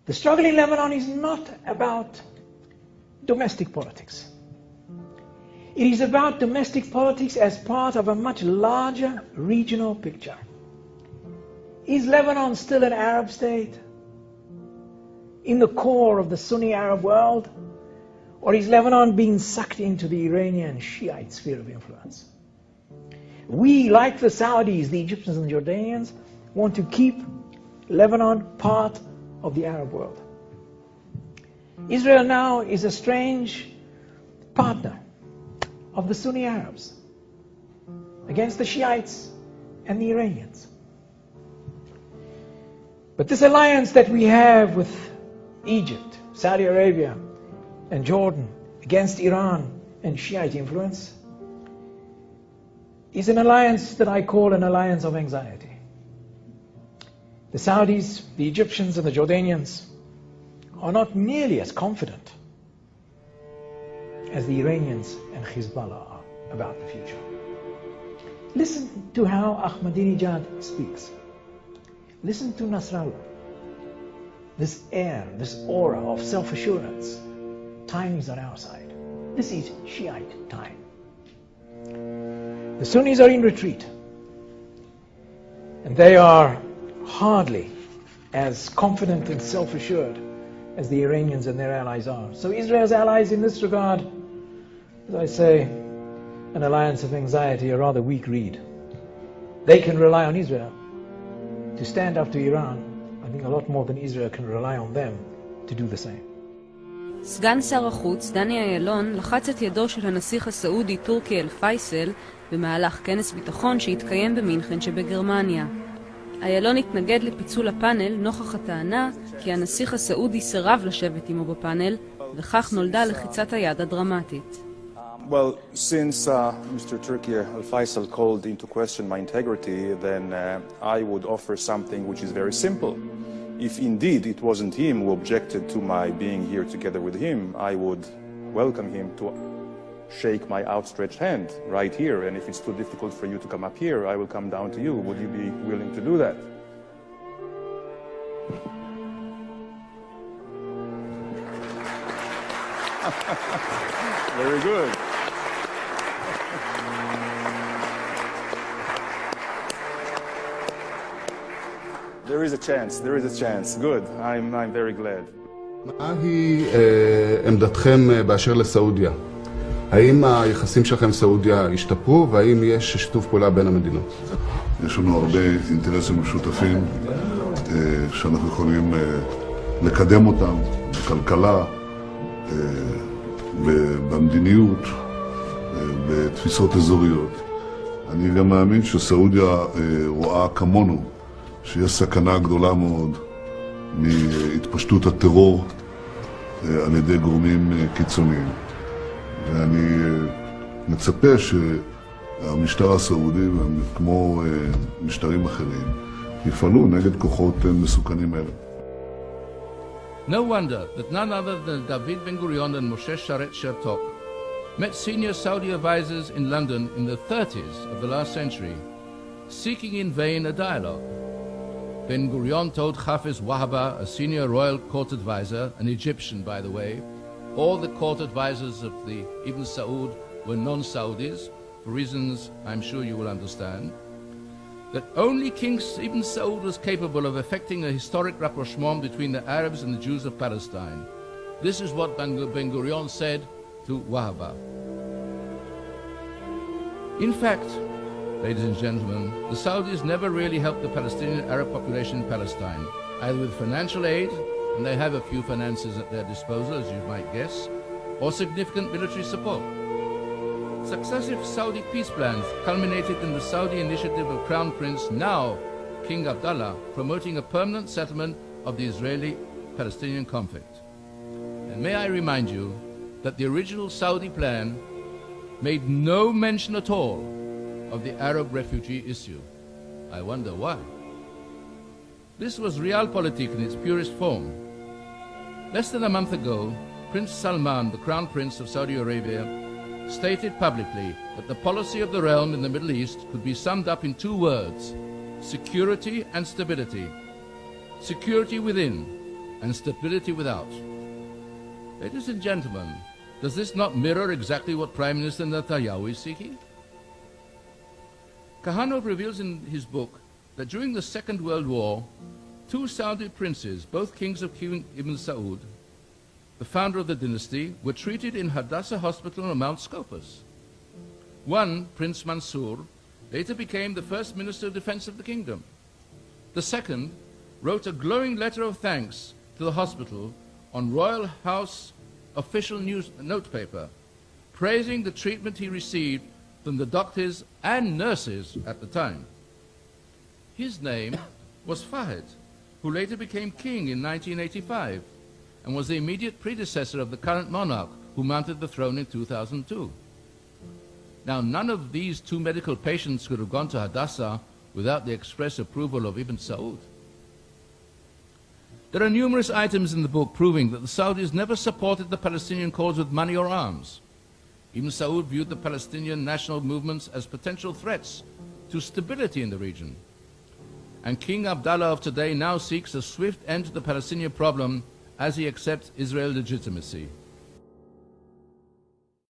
The struggle in Lebanon is not about domestic politics. It is about domestic politics as part of a much larger regional picture. Is Lebanon still an Arab state in the core of the Sunni Arab world? Or is Lebanon being sucked into the Iranian Shiite sphere of influence? We, like the Saudis, the Egyptians and the Jordanians, want to keep Lebanon part of the Arab world. Israel now is a strange partner of the Sunni Arabs against the Shiites and the Iranians. But this alliance that we have with Egypt, Saudi Arabia, and Jordan against Iran and Shiite influence is an alliance that I call an alliance of anxiety. The Saudis, the Egyptians, and the Jordanians are not nearly as confident as the Iranians and Hezbollah are about the future. Listen to how Ahmadinejad speaks. Listen to Nasrallah. This air, this aura of self-assurance. Time is on our side. This is Shiite time. The Sunnis are in retreat. And they are hardly as confident and self-assured as the Iranians and their allies are. So Israel's allies in this regard, as I say, an alliance of anxiety, a rather weak reed. They can rely on Israel to stand up to Iran, I think a lot more than Israel can rely on them to do the same. סגן שר החוץ דני אילון לחץ את ידו של הנסיך הסעודי טורקי אל-פייסל במהלך כנס ביטחון שהתקיים במינכן שבגרמניה. אילון התנגד לפיצול הפאנל נוכח הטענה כי הנסיך הסעודי סירב לשבת עמו בפאנל, וכך נולדה לחיצת היד הדרמטית. Well, since Mr. Turki Al-Faisal called into question my integrity, then I would offer something which is very simple. If indeed it wasn't him who objected to my being here together with him, I would welcome him to shake my outstretched hand right here. And if it's too difficult for you to come up here, I will come down to you. Would you be willing to do that? Very good. There is a chance, there is a chance. Good, I'm very glad. מהי עמדתכם באשר לסעודיה? האם היחסים שלכם עם סעודיה השתפרו, והאם יש שיתוף פעולה בין המדינות? יש לנו הרבה אינטרסים משותפים שאנחנו יכולים לקדם אותם בכלכלה, במדיניות, בתפיסות אזוריות. אני גם מאמין שסעודיה רואה כמונו שיש סכנה גדולה מאוד מהתפשטות הטרור על ידי גורמים קיצוניים. ואני מצפה שהמשטר הסעודי, כמו משטרים אחרים, יפעלו נגד כוחות מסוכנים אלה. No wonder that none other than David Ben-Gurion and Moshe Sharet Chertok met senior Saudi advisors in London in the 30s of the last century, seeking in vain a dialogue. Ben-Gurion told Hafiz Wahaba, a senior royal court advisor, an Egyptian by the way, all the court advisors of the Ibn Saud were non-Saudis, for reasons I'm sure you will understand, that only King Ibn Saud was capable of effecting a historic rapprochement between the Arabs and the Jews of Palestine. This is what Ben-Gurion said to Wahaba. In fact, ladies and gentlemen, the Saudis never really helped the Palestinian Arab population in Palestine, either with financial aid, and they have a few finances at their disposal, as you might guess, or significant military support. Successive Saudi peace plans culminated in the Saudi initiative of Crown Prince, now King Abdullah, promoting a permanent settlement of the Israeli-Palestinian conflict. And may I remind you that the original Saudi plan made no mention at all of the Arab refugee issue. I wonder why. This was realpolitik in its purest form. Less than a month ago, Prince Salman, the Crown Prince of Saudi Arabia, stated publicly that the policy of the realm in the Middle East could be summed up in two words: security and stability. Security within, and stability without. Ladies and gentlemen, does this not mirror exactly what Prime Minister Netanyahu is seeking? Kahanov reveals in his book that during the Second World War, two Saudi princes, both kings of King Ibn Saud, the founder of the dynasty, were treated in Hadassah Hospital on Mount Scopus. One, Prince Mansour, later became the first Minister of Defense of the kingdom. The second wrote a glowing letter of thanks to the hospital on Royal House official news notepaper, praising the treatment he received from the doctors and nurses at the time. His name was Fahd, who later became king in 1985 and was the immediate predecessor of the current monarch who mounted the throne in 2002. Now, none of these two medical patients could have gone to Hadassah without the express approval of Ibn Saud. There are numerous items in the book proving that the Saudis never supported the Palestinian cause with money or arms. Ibn Saud viewed the Palestinian national movements as potential threats to stability in the region. And King Abdallah of today now seeks a swift end to the Palestinian problem as he accepts Israel's legitimacy.